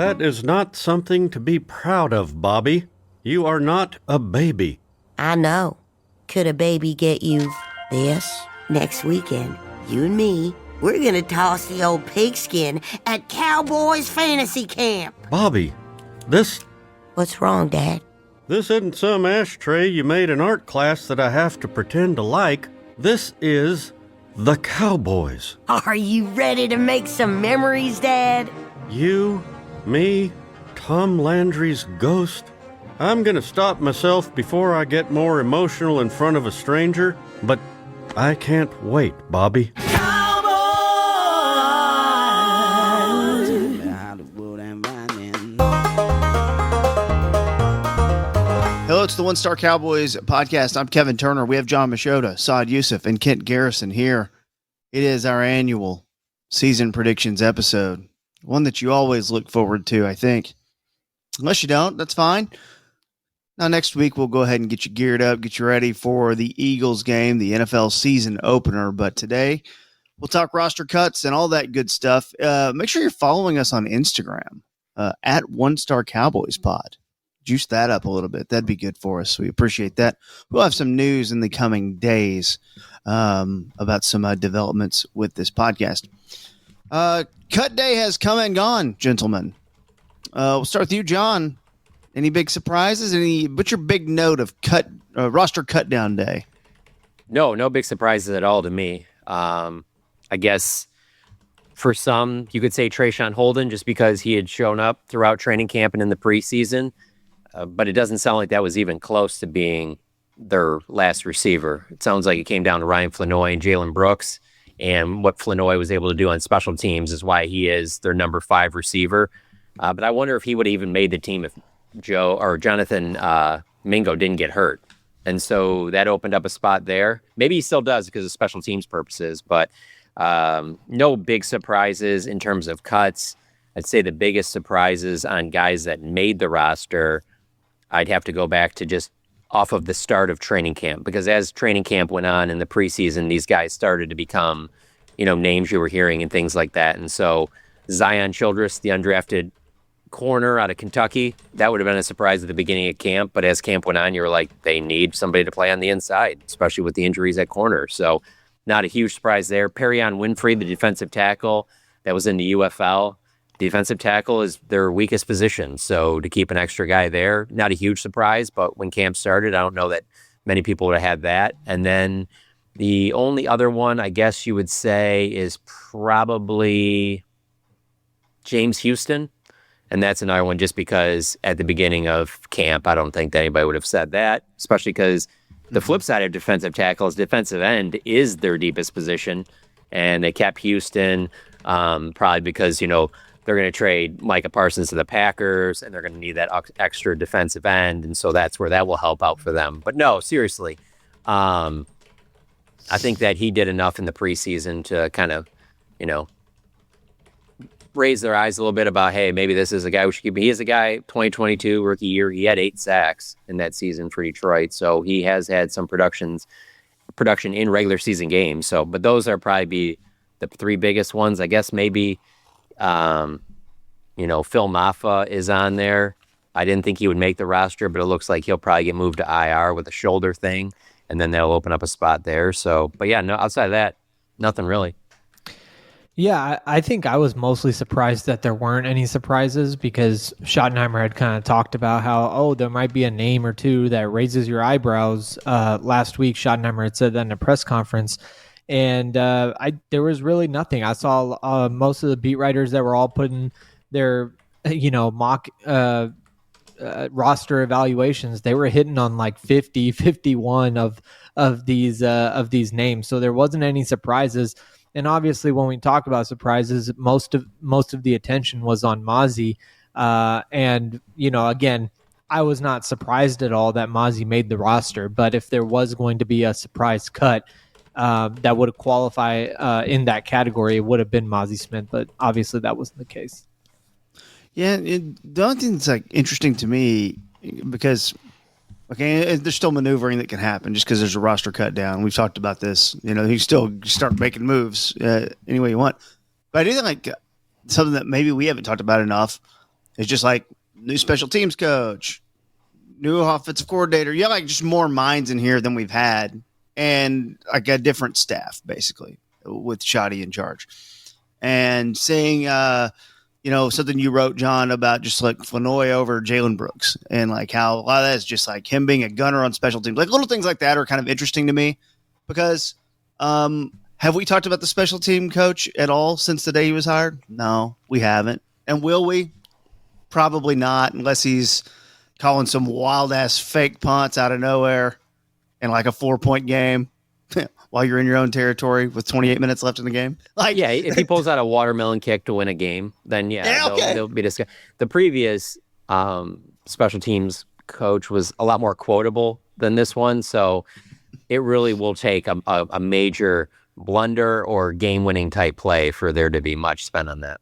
That is not something to be proud of, Bobby. You are not a baby. I know. Could a baby get you this? Next weekend, you and me, we're gonna toss the old pigskin at Cowboys Fantasy Camp. Bobby, this... What's wrong, Dad? This isn't some ashtray you made in art class that I have to pretend to like. This is the Cowboys. Are you ready to make some memories, Dad? You, me, Tom Landry's ghost. I'm gonna stop myself before I get more emotional in front of a stranger, but I can't wait, Bobby. Hello, it's the One Star Cowboys podcast. I'm Kevin Turner. We have John Machota, Saad Youssef, and Kent Garrison here. It is our annual season predictions episode, one that you always look forward to, I think. Unless you don't, that's fine. Now, next week, we'll go ahead and get you geared up, get you ready for the Eagles game, the NFL season opener. But today, we'll talk roster cuts and all that good stuff. Make sure you're following us on Instagram at One Star Cowboys Pod. Juice that up a little bit. That'd be good for us. We appreciate that. We'll have some news in the coming days about some developments with this podcast. Cut day has come and gone, gentlemen. We'll start with you, John. Any big surprises? What's your big note of roster cut down day? No big surprises at all to me. I guess for some, you could say Trayshawn Holden just because he had shown up throughout training camp and in the preseason. But it doesn't sound like that was even close to being their last receiver. It sounds like it came down to Ryan Flanoy and Jalen Brooks, and what Flanoy was able to do on special teams is why he is their number 5 receiver. But I wonder if he would have even made the team if Jonathan Mingo didn't get hurt. And so that opened up a spot there. Maybe he still does because of special teams purposes, but no big surprises in terms of cuts. I'd say the biggest surprises on guys that made the roster, I'd have to go back to just off of the start of training camp, because as training camp went on in the preseason, these guys started to become, names you were hearing and things like that. And so Zion Childress, the undrafted corner out of Kentucky, that would have been a surprise at the beginning of camp. But as camp went on, you were like, they need somebody to play on the inside, especially with the injuries at corner. So not a huge surprise there. Perion Winfrey, the defensive tackle that was in the UFL. Defensive tackle is their weakest position, so to keep an extra guy there, not a huge surprise, but when camp started, I don't know that many people would have had that. And then the only other one, I guess you would say, is probably James Houston, and that's another one just because at the beginning of camp, I don't think that anybody would have said that, especially because the flip side of defensive tackle is defensive end is their deepest position, and they kept Houston probably because, they're going to trade Micah Parsons to the Packers, and they're going to need that extra defensive end, and so that's where that will help out for them. But no, seriously, I think that he did enough in the preseason to kind of, raise their eyes a little bit about, hey, maybe this is a guy we should keep. He is a guy, 2022 rookie year, he had 8 sacks in that season for Detroit, so he has had some production in regular season games. So, but those are probably be the 3 biggest ones. I guess maybe Phil Maffa is on there. I didn't think he would make the roster, but it looks like he'll probably get moved to IR with a shoulder thing, and then they'll open up a spot there. So, but yeah, no, outside of that, nothing really. Yeah, I think I was mostly surprised that there weren't any surprises because Schottenheimer had kind of talked about how, there might be a name or two that raises your eyebrows. Last week, Schottenheimer had said that in a press conference. And there was really nothing. I saw most of the beat writers that were all putting their, mock roster evaluations. They were hitting on like 50, 51 of these names. So there wasn't any surprises. And obviously, when we talk about surprises, most of the attention was on Mozzie. And again, I was not surprised at all that Mozzie made the roster. But if there was going to be a surprise cut, that would qualify in that category, it would have been Mozzie Smith, but obviously that wasn't the case. Yeah, the only thing that's interesting to me, because there's still maneuvering that can happen just because there's a roster cut down. We've talked about this. You still start making moves any way you want. But I do think something that maybe we haven't talked about enough It's just like new special teams coach, new offensive coordinator. You have like just more minds in here than we've had, and like a different staff basically with Shoddy in charge. And seeing, something you wrote, John, about just like Flanoy over Jalen Brooks, and like how a lot of that is just like him being a gunner on special teams. Like little things like that are kind of interesting to me because have we talked about the special team coach at all since the day he was hired? No, we haven't. And will we? Probably not, unless he's calling some wild ass fake punts out of nowhere in like a 4-point game while you're in your own territory with 28 minutes left in the game. Like, yeah, if he pulls out a watermelon kick to win a game, then they'll be discussed. The previous special teams coach was a lot more quotable than this one, so it really will take a major blunder or game-winning type play for there to be much spent on that.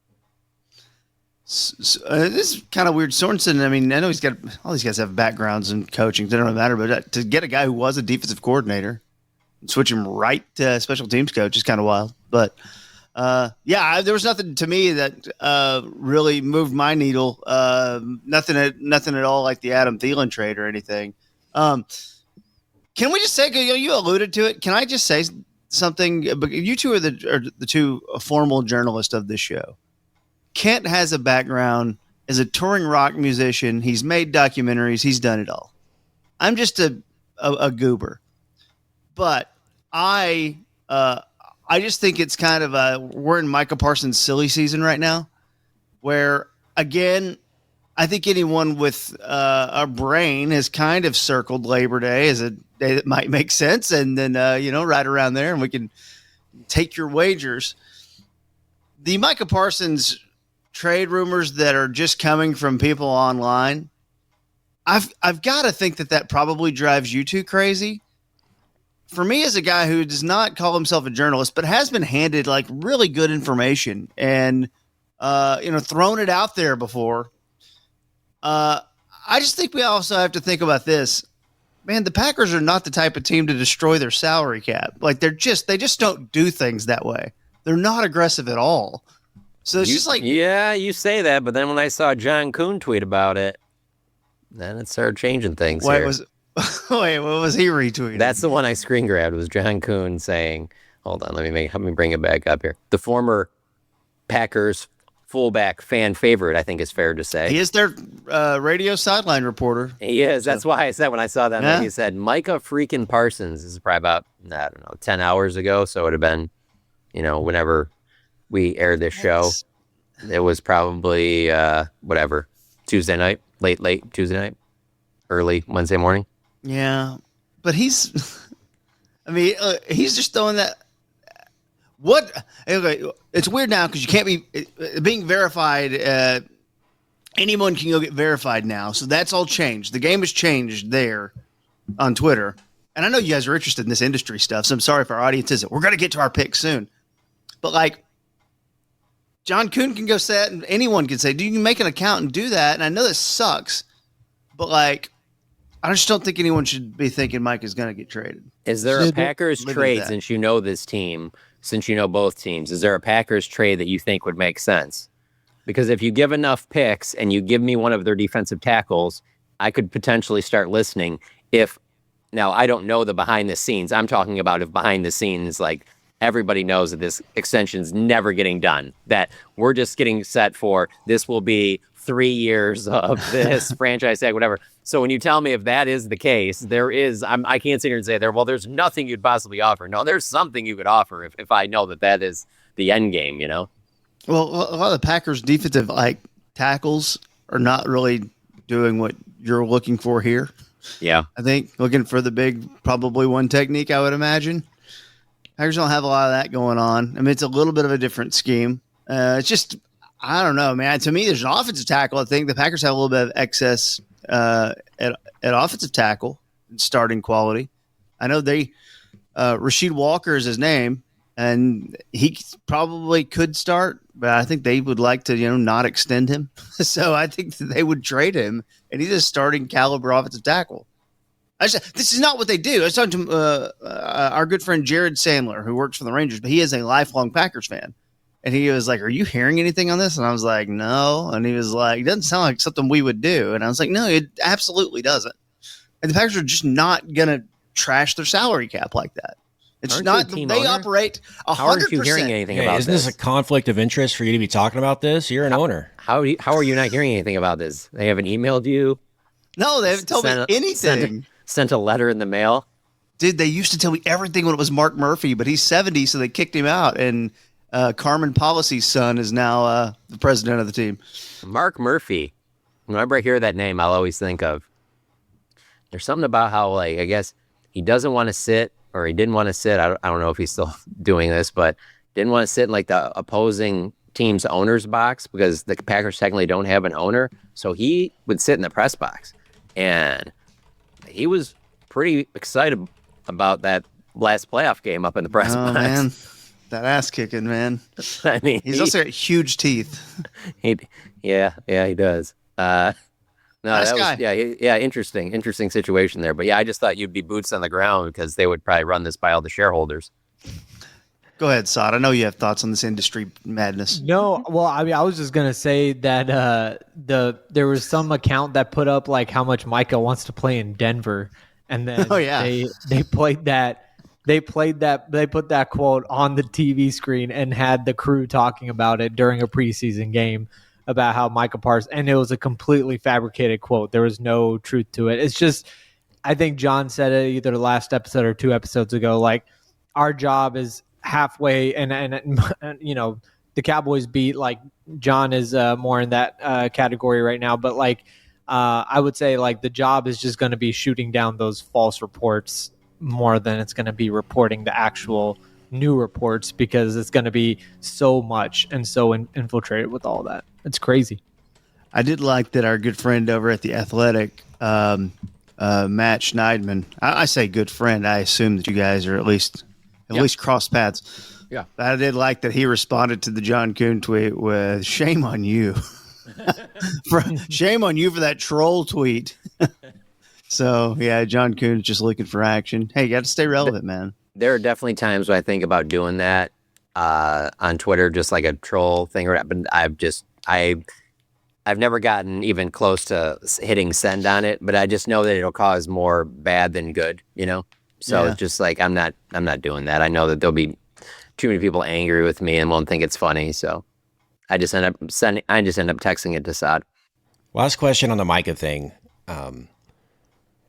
This is kind of weird. Sorensen, I mean, I know he's got all these guys have backgrounds in coaching. It doesn't matter, but to get a guy who was a defensive coordinator and switch him right to special teams coach is kind of wild. But there was nothing to me that really moved my needle. Nothing at all like the Adam Thielen trade or anything. Can we just say, you alluded to it? Can I just say something? You two are the two formal journalists of this show. Kent has a background as a touring rock musician. He's made documentaries. He's done it all. I'm just a goober. But I just think it's kind of we're in Micah Parsons' silly season right now, where, again, I think anyone with a brain has kind of circled Labor Day as a day that might make sense, and then, right around there, and we can take your wagers. The Micah Parsons trade rumors that are just coming from people online, I've got to think that probably drives you two crazy. For me, as a guy who does not call himself a journalist, but has been handed like really good information and thrown it out there before, I just think we also have to think about this. Man, the Packers are not the type of team to destroy their salary cap. Like they just don't do things that way. They're not aggressive at all. So it's just like, yeah, you say that, but then when I saw John Kuhn tweet about it, then it started changing things. What was he retweeting? That's the one I screen grabbed. Was John Kuhn saying, "Hold on, let me bring it back up here." The former Packers fullback fan favorite, I think is fair to say. He is their radio sideline reporter. He is. That's why I said when I saw that, Yeah. he said Micah freaking Parsons. This is probably about 10 hours ago, so it would have been, whenever we aired this show. It was probably Tuesday night, late Tuesday night, early Wednesday morning. Yeah, but he's just throwing that. What? Okay, it's weird now because you can't be being verified. Anyone can go get verified now, so that's all changed. The game has changed there on Twitter, and I know you guys are interested in this industry stuff, so I'm sorry if our audience isn't. We're gonna get to our picks soon, but like. John Kuhn can go set, and anyone can say, you can make an account and do that. And I know this sucks, but like, I just don't think anyone should be thinking Mike is going to get traded. Is there a Packers trade, since you know this team, since you know both teams, is there a Packers trade that you think would make sense? Because if you give enough picks and you give me one of their defensive tackles, I could potentially start listening. Now, I don't know the behind the scenes. I'm talking about if behind the scenes, like, everybody knows that this extension's never getting done, that we're just getting set for this will be 3 years of this franchise tag, whatever. So when you tell me if that is the case, I can't sit here and say there's nothing you'd possibly offer. No, there's something you could offer if I know that is the end game, Well, a lot of the Packers defensive tackles are not really doing what you're looking for here. Yeah. I think looking for the big, probably one technique, I would imagine. Packers don't have a lot of that going on. I mean, it's a little bit of a different scheme. It's just, I don't know, man. To me, there's an offensive tackle. I think the Packers have a little bit of excess at offensive tackle starting quality. I know Rasheed Walker is his name, and he probably could start, but I think they would like to, not extend him. So I think that they would trade him, and he's a starting caliber offensive tackle. This is not what they do. I was talking to our good friend Jared Sandler, who works for the Rangers, but he is a lifelong Packers fan. And he was like, "Are you hearing anything on this?" And I was like, "No." And he was like, "It doesn't sound like something we would do." And I was like, "No, it absolutely doesn't." And the Packers are just not gonna trash their salary cap like that. It's Aren't you not. a team They owner? operate How aren't you hearing 100%. anything Hey, about isn't this a conflict of interest for you to be talking about this? You're an owner. How are you not hearing anything about this? They haven't emailed you? No, they haven't told me anything. Sent a letter in the mail? Dude, they used to tell me everything when it was Mark Murphy, but he's 70, so they kicked him out. And Carmen Policy's son is now the president of the team. Mark Murphy. Whenever I hear that name, I'll always think of, there's something about how, like, I guess he doesn't want to sit, or he didn't want to sit. I don't know if he's still doing this, but didn't want to sit in like the opposing team's owner's box because the Packers technically don't have an owner. So he would sit in the press box, and he was pretty excited about that last playoff game up in the press box. Man, that ass kicking, man. I mean, He's also got huge teeth. he does. No, Nice that guy. was interesting situation there. But yeah, I just thought you'd be boots on the ground because they would probably run this by all the shareholders. Go ahead, Sod. I know you have thoughts on this industry madness. No, well, I mean, I was just gonna say that there was some account that put up like how much Micah wants to play in Denver, and then they put that quote on the TV screen and had the crew talking about it during a preseason game about how Micah Parsons, and it was a completely fabricated quote. There was no truth to it. It's just, I think John said it either last episode or 2 episodes ago. Like, our job is halfway, and you know, the Cowboys beat, like, John is more in that category right now, but like I would say like the job is just going to be shooting down those false reports more than it's going to be reporting the actual new reports, because it's going to be so much and so infiltrated with all that. It's crazy. I did like that our good friend over at The Athletic, Matt Schneidman, I say good friend. I assume that you guys are at least cross paths. Yeah. I did like that he responded to the John Kuhn tweet with "Shame on you." Shame on you for that troll tweet. So, yeah, John Kuhn's just looking for action. Hey, you got to stay relevant, man. There are definitely times when I think about doing that on Twitter, just like a troll thing, but I've never gotten even close to hitting send on it, but I just know that it'll cause more bad than good, you know? So It's just like, I'm not doing that. I know that there'll be too many people angry with me and won't think it's funny. So I just end up texting it to Saad. Last question on the Micah thing.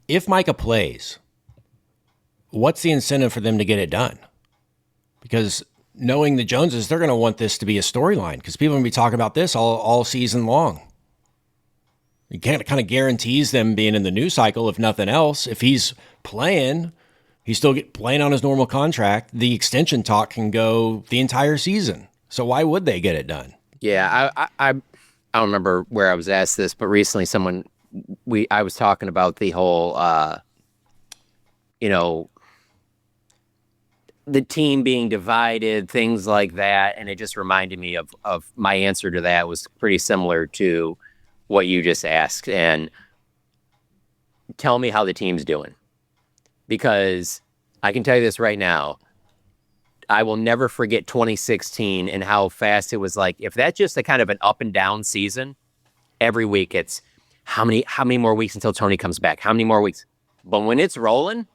If Micah plays, what's the incentive for them to get it done? Because knowing the Joneses, they're going to want this to be a storyline, because people are going to be talking about this all season long. You can't kind of guarantees them being in the news cycle, if nothing else. If he's playing, he's still playing on his normal contract. The extension talk can go the entire season. So why would they get it done? Yeah, I don't remember where I was asked this, but recently I was talking about the whole, the team being divided, things like that. And it just reminded me of my answer to that was pretty similar to what you just asked. And tell me how the team's doing. Because I can tell you this right now, I will never forget 2016 and how fast it was. Like, if that's just a kind of an up and down season, every week it's how many more weeks until Tony comes back? How many more weeks? But when it's rolling,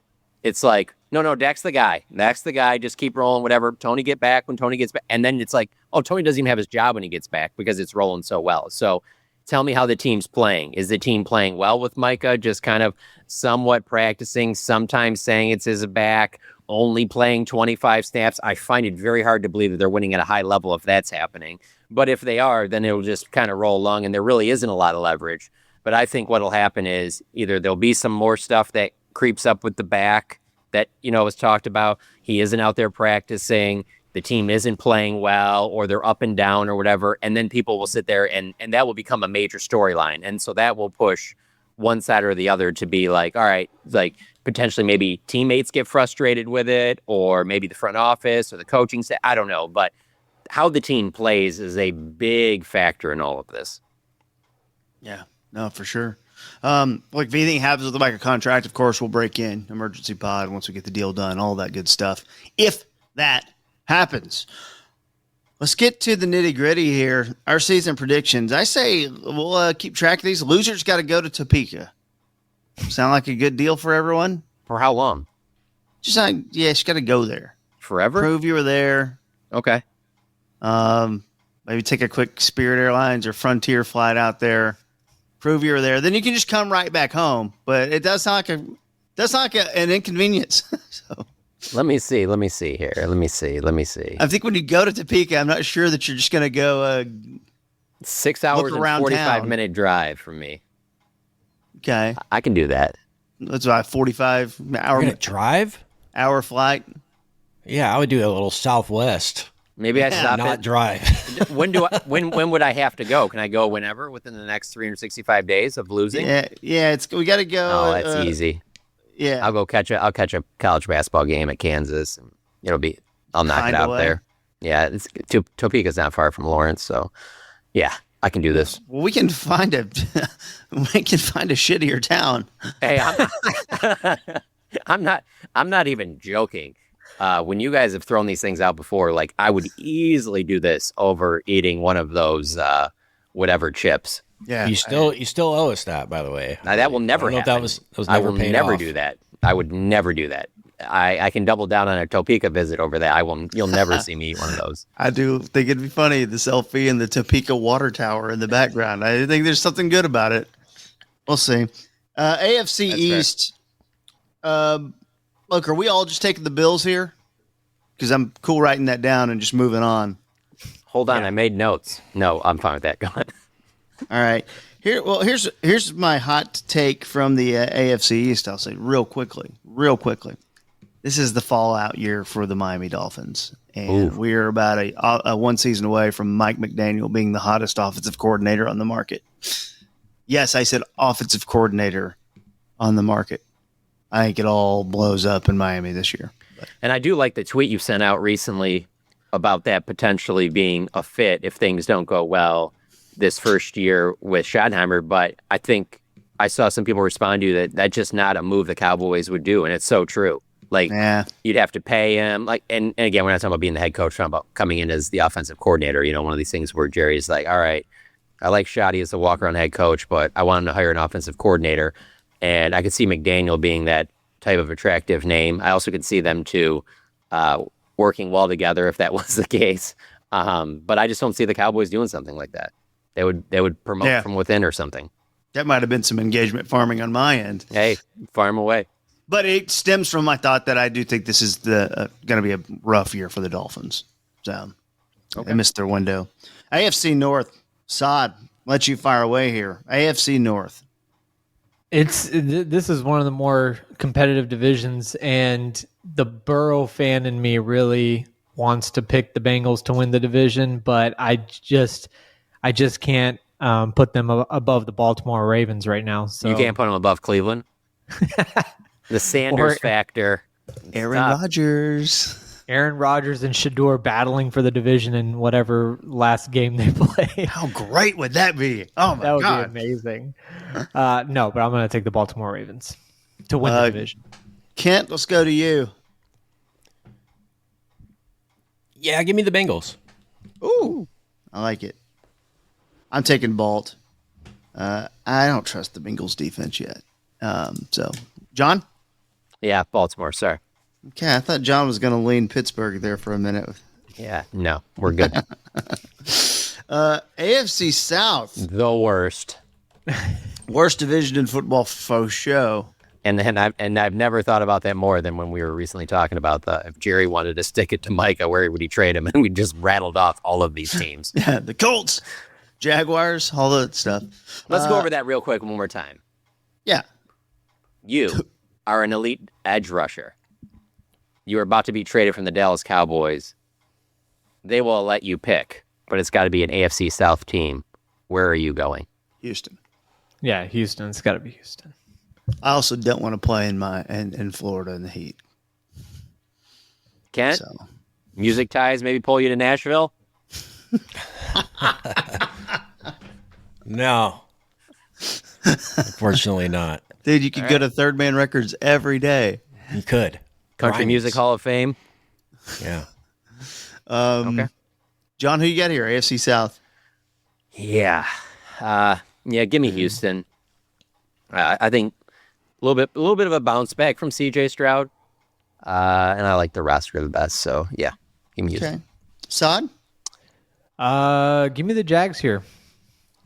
it's like, no, Dak's the guy. Dak's the guy. Just keep rolling, whatever. Tony get back when Tony gets back. And then it's like, oh, Tony doesn't even have his job when he gets back because it's rolling so well. So tell me how the team's playing. Is the team playing well with Micah? Just kind of somewhat practicing, sometimes saying it's his back, only playing 25 snaps. I find it very hard to believe that they're winning at a high level if that's happening. But if they are, then it'll just kind of roll along and there really isn't a lot of leverage. But I think what'll happen is either there'll be some more stuff that creeps up with the back that, was talked about. He isn't out there practicing. The team isn't playing well, or they're up and down or whatever. And then people will sit there and that will become a major storyline. And so that will push one side or the other to be like, all right, like potentially maybe teammates get frustrated with it, or maybe the front office or the coaching staff. I don't know. But how the team plays is a big factor in all of this. Yeah, no, for sure. Like if anything happens with the Micah contract, of course, we'll break in emergency pod once we get the deal done, all that good stuff. If that happens. Let's get to the nitty gritty here. Our season predictions. I say we'll keep track of these. Losers got to go to Topeka. Sound like a good deal for everyone? For how long? Just you got to go there. Forever? Prove you were there. Okay. Maybe take a quick Spirit Airlines or Frontier flight out there. Prove you were there. Then you can just come right back home. But it does sound like an inconvenience. So Let me see here. Let me see. I think when you go to Topeka, I'm not sure that you're just going to go. 6 hours and around 45-minute drive from me. Okay, I can do that. that's about 45 We're gonna drive. hour flight. Yeah, I would do a little Southwest, Maybe I stop not it. drive. When would I have to go? Can I go whenever within the next 365 days of losing? Yeah. We got to go. Oh, that's easy. Yeah, I'll catch a college basketball game at Kansas. And I'll knock Find it a out way. there. Yeah, Topeka's not far from Lawrence, so yeah, I can do this. well, we can find a shittier town. Hey, I'm not even joking. When you guys have thrown these things out before, like I would easily do this over eating one of those whatever chips. Yeah, You still owe us that, by the way. Now, that will never I don't know if happen. that was I never will paid never off. do that. I would never do that. I can double down on a Topeka visit over that. You'll never see me eat one of those. I do think it'd be funny, the selfie and the Topeka water tower in the background. I think there's something good about it. We'll see. AFC That's East. Look, are we all just taking the Bills here? Because I'm cool writing that down and just moving on. Hold on, I made notes. No, I'm fine with that. Go ahead. All right. Here's my hot take from the AFC East. I'll say real quickly. This is the fallout year for the Miami Dolphins, and we're about a one season away from Mike McDaniel being the hottest offensive coordinator on the market. Yes, I said offensive coordinator on the market. I think it all blows up in Miami this year. And I do like the tweet you sent out recently about that potentially being a fit if things don't go well this first year with Schottenheimer. But I think I saw some people respond to you that that's just not a move the Cowboys would do. And it's so true. Like, you'd have to pay him. Like, and again, we're not talking about being the head coach, we're talking about coming in as the offensive coordinator. One of these things where Jerry's like, all right, I like Shotty as a walk-around head coach, but I want him to hire an offensive coordinator. And I could see McDaniel being that type of attractive name. I also could see them two working well together if that was the case. But I just don't see the Cowboys doing something like that. They would promote from within or something. That might have been some engagement farming on my end. Hey, farm away. But it stems from my thought that I do think this is going to be a rough year for the Dolphins. So they missed their window. AFC North. Saad, let you fire away here. AFC North. This is one of the more competitive divisions, and the Burrow fan in me really wants to pick the Bengals to win the division, but I just can't put them above the Baltimore Ravens right now. So You can't put them above Cleveland. The Sanders factor. Aaron Rodgers. Aaron Rodgers and Shador battling for the division in whatever last game they play. How great would that be? Oh, my That would God. be amazing. No, but I'm going to take the Baltimore Ravens to win the division. Kent, let's go to you. Yeah, give me the Bengals. Ooh, I like it. I'm taking Balt. I don't trust the Bengals defense yet. So, John? Yeah, Baltimore, sorry. Okay, I thought John was going to lean Pittsburgh there for a minute. Yeah, no, we're good. AFC South, The worst. worst division in football faux show. And I've never thought about that more than when we were recently talking about if Jerry wanted to stick it to Micah, where would he trade him? And we just rattled off all of these teams. Yeah, the Colts, Jaguars, all that stuff. Let's go over that real quick one more time. Yeah. You are an elite edge rusher. You are about to be traded from the Dallas Cowboys. They will let you pick, but it's got to be an AFC South team. Where are you going? Houston. Yeah, Houston. It's got to be Houston. I also don't want to play in Florida in the heat. Kent? So. Music ties maybe pull you to Nashville? No. Unfortunately not. Dude, you could go to Third Man Records every day. You could. Country Grimes. Music Hall of Fame? Yeah. Okay. John, who you got here? AFC South. Yeah. Give me Houston. I think a little bit of a bounce back from CJ Stroud. And I like the roster the best. So, yeah, give me Houston. Okay. Sod? Give me the Jags here.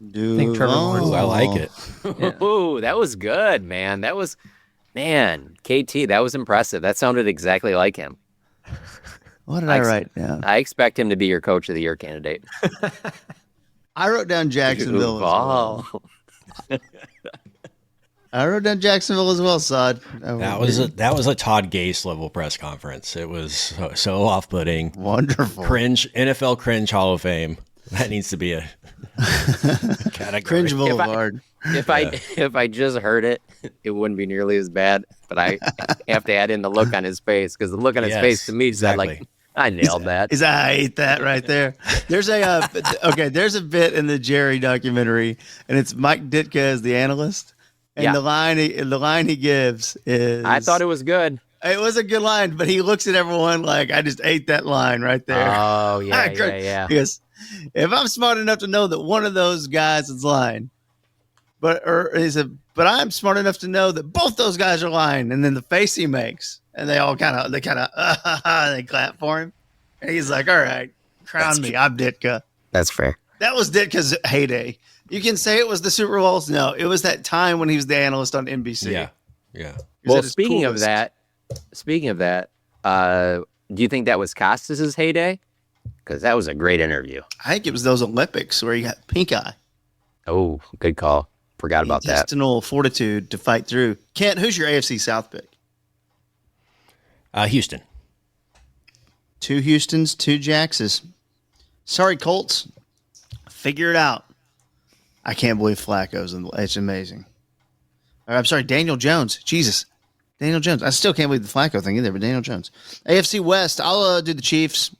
I think Trevor Lawrence. Ooh, I like it. Ooh, that was good, man. KT, that was impressive. That sounded exactly like him. What did I write down? I expect him to be your coach of the year candidate. I wrote down Jacksonville as well. I wrote down Jacksonville as well, Sod. That was a Todd Gase level press conference. It was so off-putting. Wonderful. Cringe, NFL cringe Hall of Fame. That needs to be a category. Cringe Boulevard. If I just heard it, it wouldn't be nearly as bad. But I have to add in the look on his face, because the look on his face to me said, like, I nailed that. I ate that right there. There's a there's a bit in the Jerry documentary, and it's Mike Ditka as the analyst, and the line he gives is, I thought it was good. It was a good line, but he looks at everyone like, I just ate that line right there. Oh yeah. He goes, if I'm smart enough to know that one of those guys is lying, but I'm smart enough to know that both those guys are lying, and then the face he makes, and they clap for him, and he's like, all right, crown me, I'm Ditka. That's fair. That was Ditka's heyday. You can say it was the Super Bowls. No, it was that time when he was the analyst on NBC. Yeah. Well, speaking of that, do you think that was Costas' heyday? Because that was a great interview. I think it was those Olympics where he got pink eye. Oh, good call. Forgot about that. Intestinal fortitude to fight through. Kent, who's your AFC South pick? Houston. 2 Houstons, 2 Jackses. Sorry, Colts. Figure it out. I can't believe Flacco's in. It's amazing. I'm sorry, Daniel Jones. Jesus. Daniel Jones. I still can't believe the Flacco thing either, but Daniel Jones. AFC West, I'll do the Chiefs.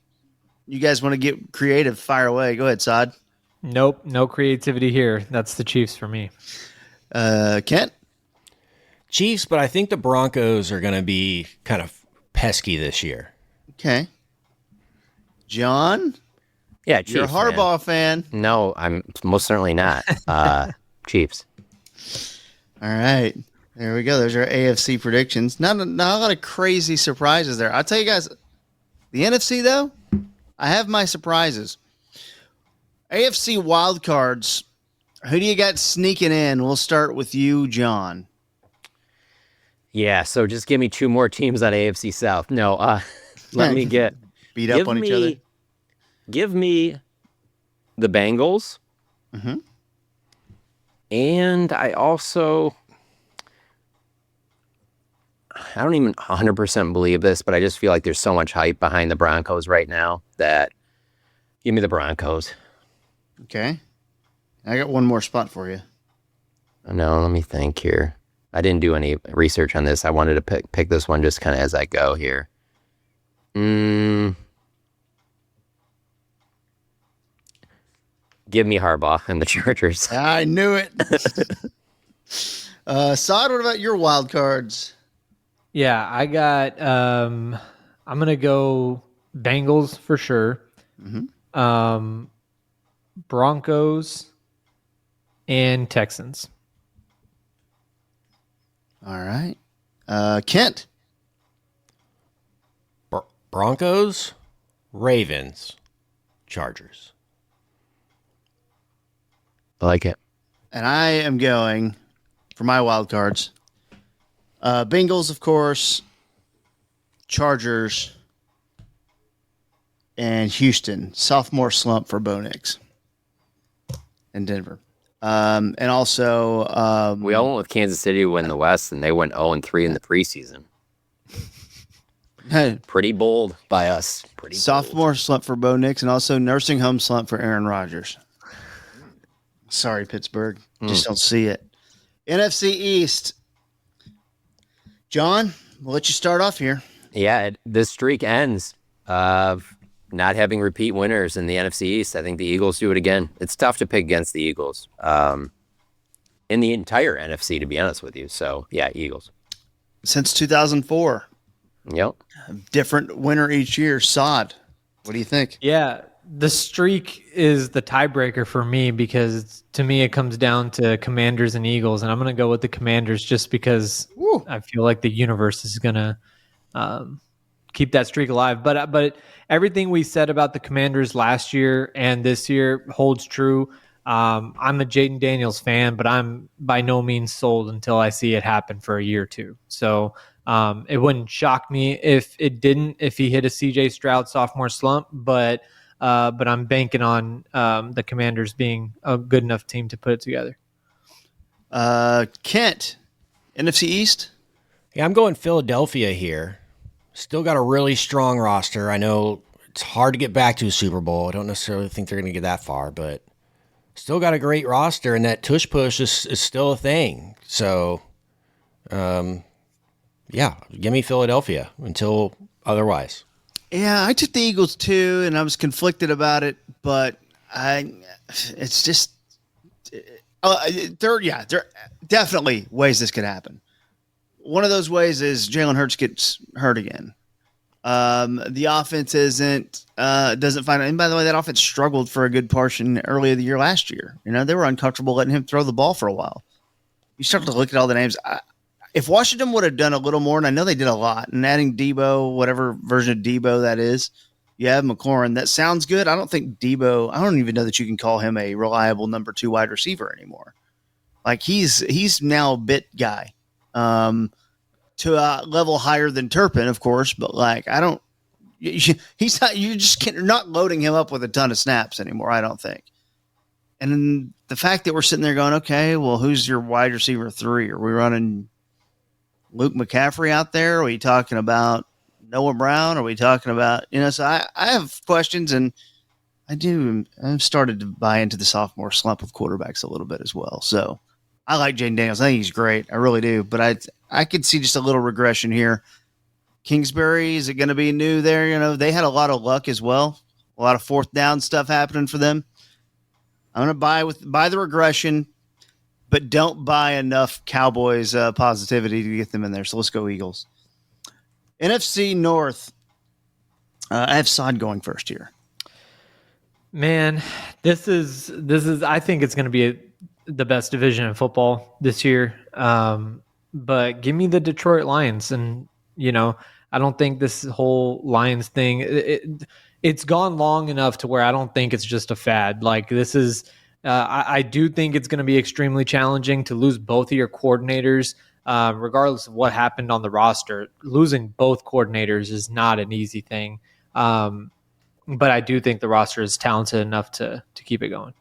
You guys want to get creative, fire away. Go ahead, Sod. Nope, no creativity here. That's the Chiefs for me. Kent? Chiefs, but I think the Broncos are going to be kind of pesky this year. Okay. John? Yeah, Chiefs. You're a Harbaugh fan. No, I'm most certainly not. Chiefs. All right. There we go. There's our AFC predictions. Not a lot of crazy surprises there. I'll tell you guys, the NFC, though, I have my surprises. AFC wildcards, who do you got sneaking in? We'll start with you, John. Yeah, so just give me 2 more teams on AFC South. No, let me get... Beat up on each other? Give me the Bengals. Mm-hmm. And I also... I don't even 100% believe this, but I just feel like there's so much hype behind the Broncos right now that give me the Broncos. Okay. I got one more spot for you. No, let me think here. I didn't do any research on this. I wanted to pick this one just kind of as I go here. Give me Harbaugh and the Chargers. I knew it. Saad, what about your wild cards? Yeah, I got. I'm gonna go Bengals for sure. Mm-hmm. Broncos and Texans. All right. Kent. Broncos, Ravens, Chargers. I like it. And I am going for my wild cards. Bengals, of course. Chargers. And Houston. Sophomore slump for Bo Nix. And Denver. And also... we all went with Kansas City to win the West, and they went 0-3 in the preseason. Pretty bold by us. Sophomore slump for Bo Nix, and also nursing home slump for Aaron Rodgers. Sorry, Pittsburgh. Just don't see it. NFC East. John, we'll let you start off here. Yeah, this streak ends of not having repeat winners in the NFC East. I think the Eagles do it again. It's tough to pick against the Eagles in the entire NFC, to be honest with you. So, yeah, Eagles. Since 2004. Yep. Different winner each year. Sod, what do you think? Yeah, the streak is the tiebreaker for me because to me it comes down to Commanders and Eagles, and I'm going to go with the Commanders just because I feel like the universe is going to keep that streak alive. But everything we said about the Commanders last year and this year holds true. I'm a Jaden Daniels fan, but I'm by no means sold until I see it happen for a year or two. So it wouldn't shock me if he hit a CJ Stroud sophomore slump, but I'm banking on the Commanders being a good enough team to put it together. Kent, NFC East? Yeah, I'm going Philadelphia here. Still got a really strong roster. I know it's hard to get back to a Super Bowl. I don't necessarily think they're going to get that far, but still got a great roster, and that tush push is still a thing. So, yeah, give me Philadelphia until otherwise. Yeah, I took the Eagles too, and I was conflicted about it, but it's just there are definitely ways this could happen. One of those ways is Jalen Hurts gets hurt again. The offense doesn't find it. And by the way, that offense struggled for a good portion early of the year last year. You know, they were uncomfortable letting him throw the ball for a while. You start to look at all the names. If Washington would have done a little more, and I know they did a lot, and adding Debo, whatever version of Debo that is, you have McLaurin. That sounds good. I don't think Debo, I don't even know that you can call him a reliable number 2 wide receiver anymore. Like he's now a bit guy. To a level higher than Turpin, of course, but like he's not. You're not loading him up with a ton of snaps anymore. I don't think. And then the fact that we're sitting there going, okay, well, who's your wide receiver 3? Are we running Luke McCaffrey out there? Are we talking about Noah Brown? Are we talking about So I have questions, and I've started to buy into the sophomore slump of quarterbacks a little bit as well. So I like Jaden Daniels. I think he's great. I really do. But I could see just a little regression here. Kingsbury, is it going to be new there? They had a lot of luck as well. A lot of fourth down stuff happening for them. I'm going to buy the regression, but don't buy enough Cowboys positivity to get them in there. So let's go Eagles. NFC North. I have Sod going first here. Man, this is. I think it's going to be the best division in football this year. But give me the Detroit Lions. And, I don't think this whole Lions thing, it's gone long enough to where I don't think it's just a fad. Like this is, I do think it's going to be extremely challenging to lose both of your coordinators, regardless of what happened on the roster. Losing both coordinators is not an easy thing. But I do think the roster is talented enough to keep it going.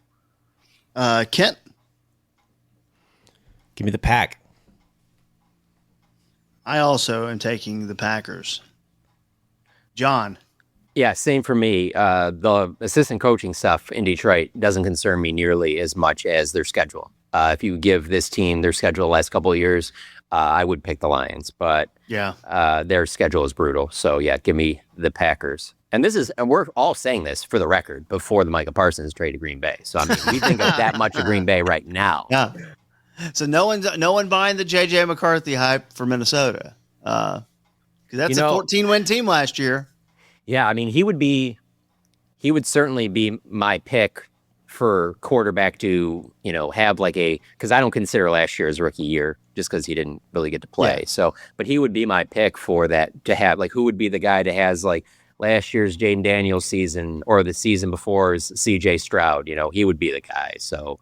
Kent? Give me the Pack. I also am taking the Packers. John? Yeah, same for me. The assistant coaching stuff in Detroit doesn't concern me nearly as much as their schedule. If you give this team their schedule the last couple of years, I would pick the Lions. But their schedule is brutal. So, yeah, give me the Packers. And we're all saying this for the record before the Micah Parsons trade to Green Bay. So, I mean, we think of that much of Green Bay right now. Yeah. So no one buying the J.J. McCarthy hype for Minnesota. Because that's a 14-win team last year. Yeah, I mean, he would certainly be my pick for quarterback to, have because I don't consider last year as rookie year just because he didn't really get to play. Yeah. So, but he would be my pick for that to have, who would be the guy that has last year's Jaden Daniels season or the season before's CJ Stroud, he would be the guy. So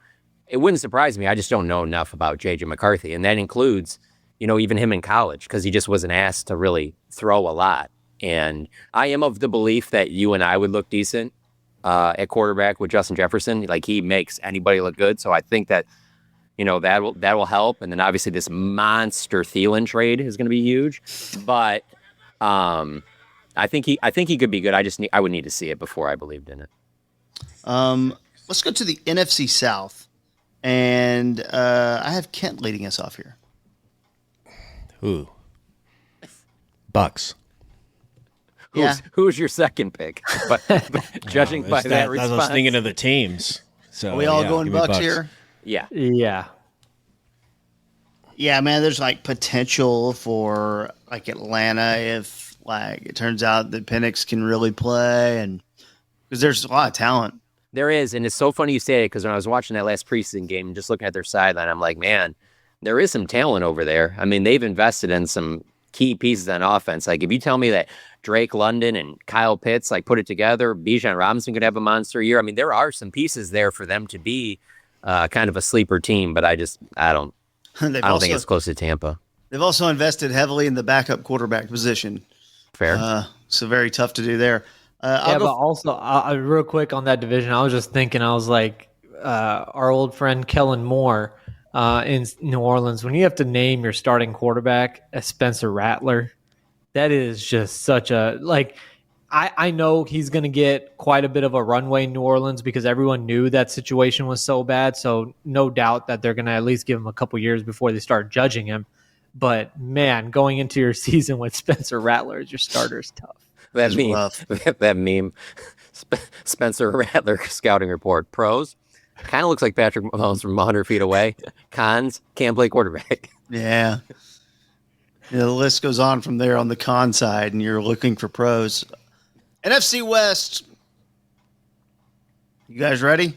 it wouldn't surprise me. I just don't know enough about J.J. McCarthy. And that includes, even him in college because he just wasn't asked to really throw a lot. And I am of the belief that you and I would look decent at quarterback with Justin Jefferson. He makes anybody look good. So I think that, that will help. And then obviously this monster Thielen trade is going to be huge. But I think he could be good. I would need to see it before I believed in it. Let's go to the NFC South. And I have Kent leading us off here. Ooh. Bucks. Who's your second pick? But judging by that response. I was thinking of the teams. So are we all going Bucks here? Yeah. Yeah. Yeah, man, there's potential for Atlanta if it turns out that Penix can really play and because there's a lot of talent. There is, and it's so funny you say it because when I was watching that last preseason game and just looking at their sideline, I'm like, man, there is some talent over there. I mean, they've invested in some key pieces on offense. Like if you tell me that Drake London and Kyle Pitts like put it together, Bijan Robinson could have a monster year. I mean, there are some pieces there for them to be kind of a sleeper team, but I don't think it's close to Tampa. They've also invested heavily in the backup quarterback position. Fair. So very tough to do there. But also, real quick on that division, I was just thinking, I was like, our old friend Kellen Moore in New Orleans, when you have to name your starting quarterback as Spencer Rattler, that is just such a, like, I know he's going to get quite a bit of a runway in New Orleans because everyone knew that situation was so bad. So no doubt that they're going to at least give him a couple years before they start judging him. But man, going into your season with Spencer Rattler as your starter is tough. That meme, Spencer Rattler scouting report. Pros, kind of looks like Patrick Mahomes from 100 feet away. Cons, can't play quarterback. Yeah. The list goes on from there on the con side, and you're looking for pros. NFC West. You guys ready?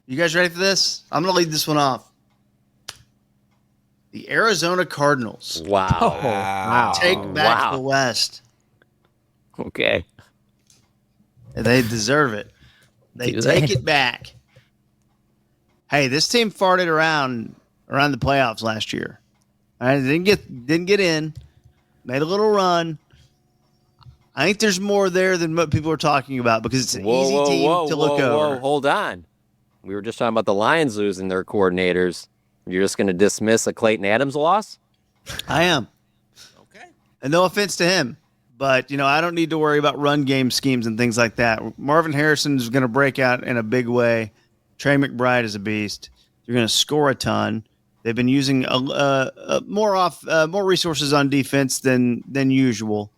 You guys ready for this? I'm going to lead this one off. The Arizona Cardinals. Wow. Take back the West. Okay. They deserve it. They take it back. Hey, this team farted around the playoffs last year. All right, didn't get in. Made a little run. I think there's more there than what people are talking about because it's an easy team to look over. Hold on. We were just talking about the Lions losing their coordinators. You're just going to dismiss a Clayton Adams loss? I am. Okay. And no offense to him, but, I don't need to worry about run game schemes and things like that. Marvin Harrison is going to break out in a big way. Trey McBride is a beast. You're going to score a ton. They've been using more resources on defense than usual.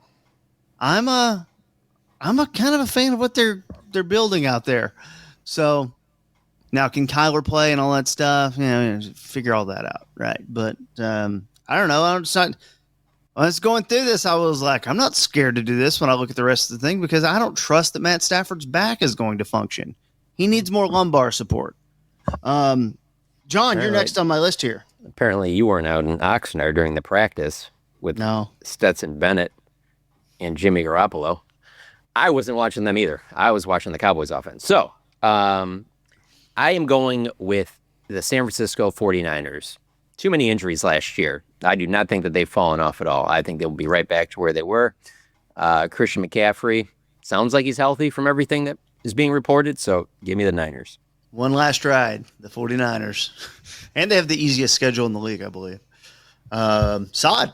I'm a kind of a fan of what they're building out there. So now can Kyler play and all that stuff? Figure all that out, right? But I don't know. When I was going through this, I was like, I'm not scared to do this when I look at the rest of the thing because I don't trust that Matt Stafford's back is going to function. He needs more lumbar support. John, you're next on my list here. Apparently you weren't out in Oxnard during the practice with Stetson Bennett and Jimmy Garoppolo. I wasn't watching them either. I was watching the Cowboys offense. So I am going with the San Francisco 49ers. Too many injuries last year. I do not think that they've fallen off at all. I think they will be right back to where they were. Christian McCaffrey sounds like he's healthy from everything that is being reported, so give me the Niners. One last ride, the 49ers. And they have the easiest schedule in the league, I believe. Saad.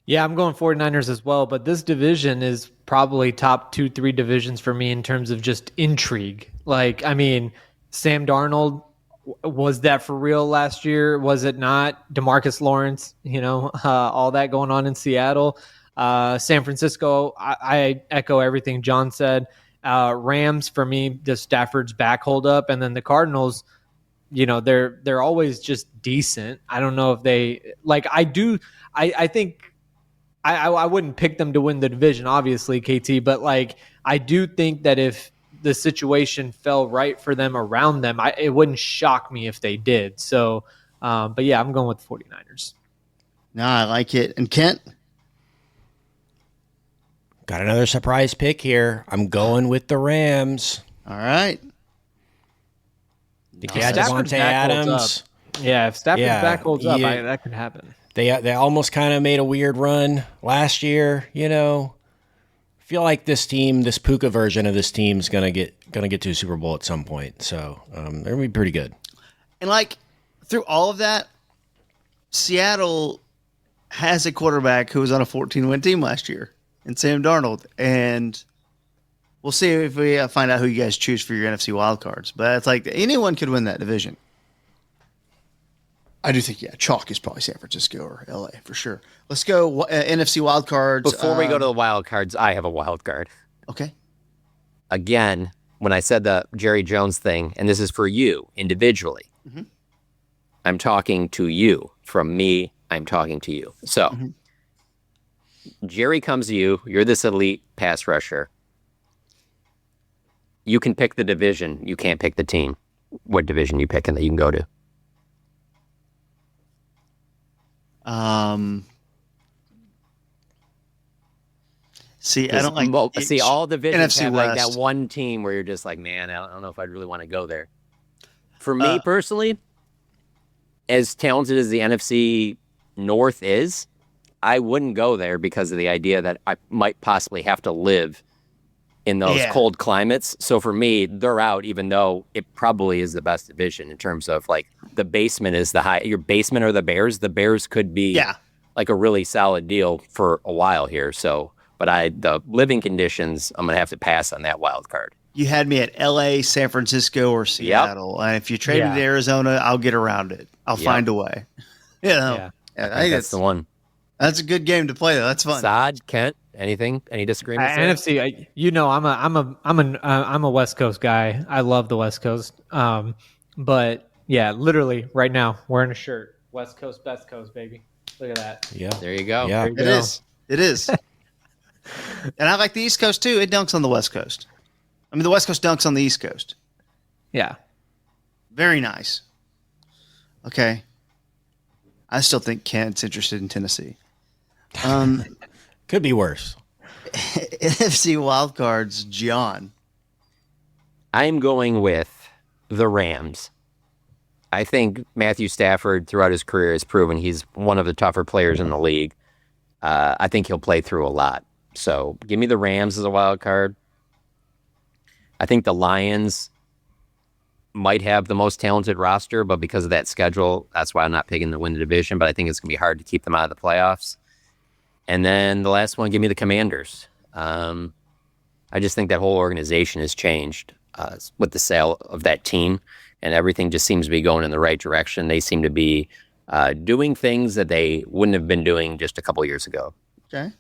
Yeah, I'm going 49ers as well, but this division is probably top 2-3 divisions for me in terms of just intrigue. Like, I mean, Sam Darnold, was that for real last year? Was it not? DeMarcus Lawrence, all that going on in Seattle. San Francisco, I echo everything John said. Rams, for me, does Stafford's back hold up? And then the Cardinals, they're always just decent. I don't know if they like. I think I wouldn't pick them to win the division, obviously, KT. But like, I do think that if the situation fell right for them around them, it wouldn't shock me if they did. So, but yeah, I'm going with the 49ers. No, I like it. And Kent? Got another surprise pick here. I'm going with the Rams. All right. Yeah, Devontae Adams. Yeah, if Stafford's back holds up, that could happen. They almost kind of made a weird run last year, Feel like this Puka version of this team is gonna get to a Super Bowl at some point. So they're gonna be pretty good. And like through all of that, Seattle has a quarterback who was on a 14-win team last year, and Sam Darnold. And we'll see if we find out who you guys choose for your NFC wildcards. But it's like anyone could win that division. I do think, chalk is probably San Francisco or LA for sure. Let's go NFC wildcards. Before we go to the wildcards, I have a wildcard. Okay. Again, when I said the Jerry Jones thing, and this is for you individually, I'm talking to you. From me, I'm talking to you. So, Jerry comes to you. You're this elite pass rusher. you can pick the division. You can't pick the team. What division you pick and that you can go to. See, I don't like. All divisions NFC have like that West. one team where you're just like, man, I don't know if I'd really want to go there. For me personally, as talented as the NFC North is, I wouldn't go there because of the idea that I might possibly have to live in those cold climates. So for me, they're out, even though it probably is the best division in terms of like the basement is the high. Your basement or the Bears. The Bears could be like a really solid deal for a while here. So, but the living conditions, I'm gonna have to pass on that wild card. You had me at L.A., San Francisco, or Seattle. And if you trade me to Arizona, I'll get around it. I'll find a way. I think that's the one. That's a good game to play, though. That's fun. Saad, Kent, anything? Any disagreements? NFC, I'm a West Coast guy. I love the West Coast. But yeah, literally right now wearing a shirt. West Coast, best coast, baby. Look at that. Yeah. There you go. Yeah. It is. It is. And I like the East Coast, too. It dunks on the West Coast. I mean, the West Coast dunks on the East Coast. Yeah. Very nice. Okay. I still think Kent's interested in Tennessee. Could be worse. NFC wildcards, John. I'm going with the Rams. I think Matthew Stafford throughout his career has proven he's one of the tougher players in the league. I think he'll play through a lot. So give me the Rams as a wild card. I think the Lions might have the most talented roster, but because of that schedule, that's why I'm not picking to win the division, but I think it's going to be hard to keep them out of the playoffs. And then the last one, give me the Commanders. I just think that whole organization has changed with the sale of that team, and everything just seems to be going in the right direction. They seem to be doing things that they wouldn't have been doing just a couple years ago. Okay.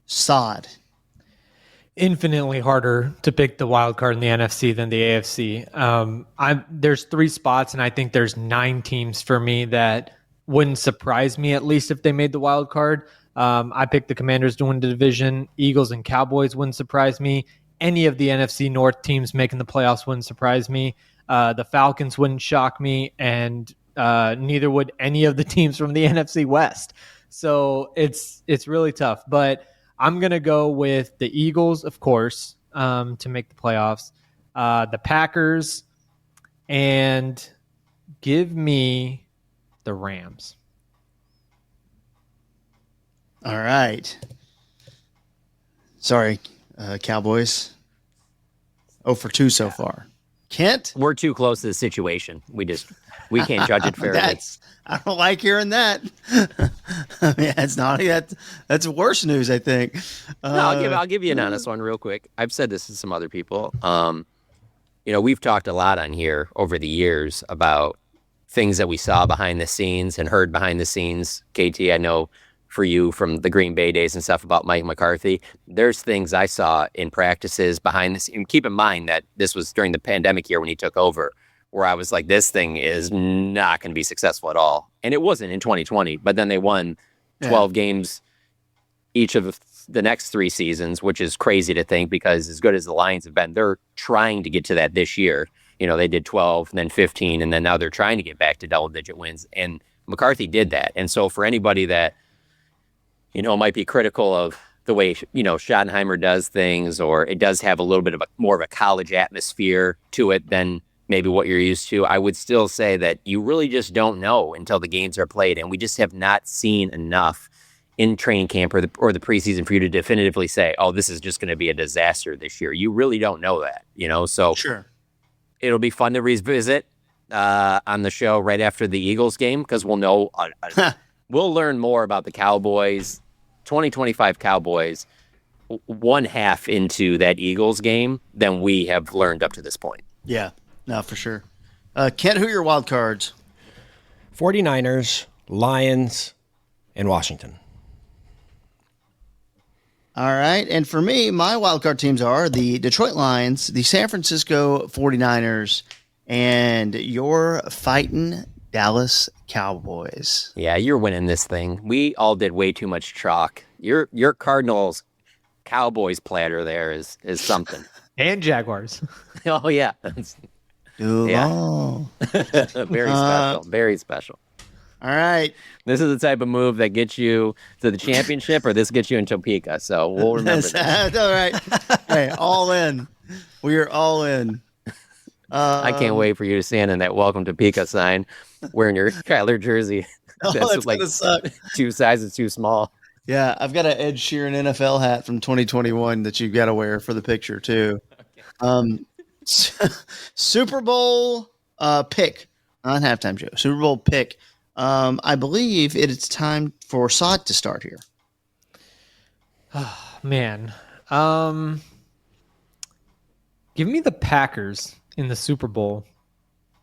Sod. Infinitely harder to pick the wild card in the NFC than the AFC. There's 3 spots, and I think there's 9 teams for me that wouldn't surprise me, at least if they made the wild card. I picked the Commanders to win the division. Eagles and Cowboys wouldn't surprise me. Any of the NFC North teams making the playoffs wouldn't surprise me. The Falcons wouldn't shock me, and neither would any of the teams from the NFC West. So it's really tough, but I'm going to go with the Eagles, of course, to make the playoffs, the Packers, and give me the Rams. All right. Sorry, Cowboys. 0 for 2 so far. Kent? We're too close to the situation. We we can't judge it fairly. I don't like hearing that. I mean, that's worse news, I think. No, I'll give you an honest one real quick. I've said this to some other people. We've talked a lot on here over the years about things that we saw behind the scenes and heard behind the scenes. KT, I know for you from the Green Bay days and stuff about Mike McCarthy, there's things I saw in practices behind the scenes. Keep in mind that this was during the pandemic year when he took over, where I was like, this thing is not going to be successful at all. And it wasn't in 2020, but then they won 12 games each of the next 3 seasons, which is crazy to think because as good as the Lions have been, they're trying to get to that this year. They did 12, and then 15, and then now they're trying to get back to double-digit wins. And McCarthy did that. And so for anybody that, might be critical of the way, Schottenheimer does things, or it does have a little bit of more of a college atmosphere to it than maybe what you're used to, I would still say that you really just don't know until the games are played. And we just have not seen enough in training camp or the preseason for you to definitively say, oh, this is just going to be a disaster this year. You really don't know that, so sure. It'll be fun to revisit on the show right after the Eagles game because we'll know, we'll learn more about the Cowboys, 2025 Cowboys, 1/2 into that Eagles game than we have learned up to this point. Yeah. No, for sure. Kent, who are your wild cards? 49ers, Lions, and Washington. All right. And for me, my wild card teams are the Detroit Lions, the San Francisco 49ers, and your fighting Dallas Cowboys. Yeah, you're winning this thing. We all did way too much chalk. Your Cardinals Cowboys platter there is something. And Jaguars. Oh yeah, Duval. very special, very special. All right. This is the type of move that gets you to the championship, or this gets you in Topeka. So we'll remember that. All right. Hey, all in. We are all in. I can't wait for you to stand in that "Welcome to Topeka" sign, wearing your Kyler jersey. That's like gonna suck. 2 sizes too small. Yeah, I've got an Ed Sheeran NFL hat from 2021 that you've got to wear for the picture too. Super Bowl pick, not halftime show. Super Bowl pick. I believe it's time for Sod to start here. Man. Give me the Packers in the Super Bowl,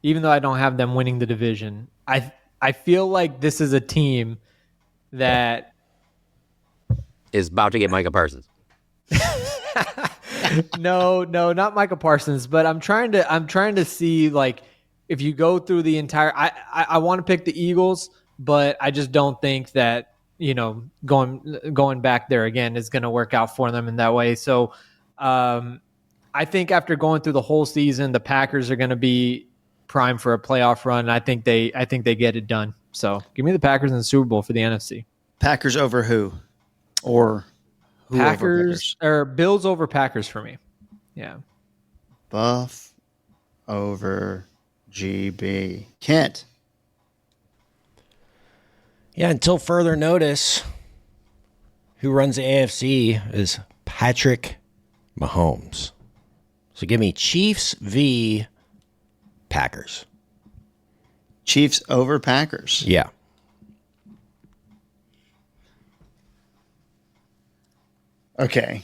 even though I don't have them winning the division. I feel like this is a team that is about to get Micah Parsons. No, not Micah Parsons, but I'm trying to see, like, if you go through the entire, I want to pick the Eagles, but I just don't think that, going back there again is going to work out for them in that way. So I think after going through the whole season, the Packers are going to be prime for a playoff run. I think they get it done. So give me the Packers in the Super Bowl for the NFC. Packers over who? Or who Packers or Bills over Packers for me. Yeah. Buff over GB. Kent. Yeah, until further notice, who runs the AFC is Patrick Mahomes. So give me Chiefs v. Packers. Chiefs over Packers. Yeah. Okay.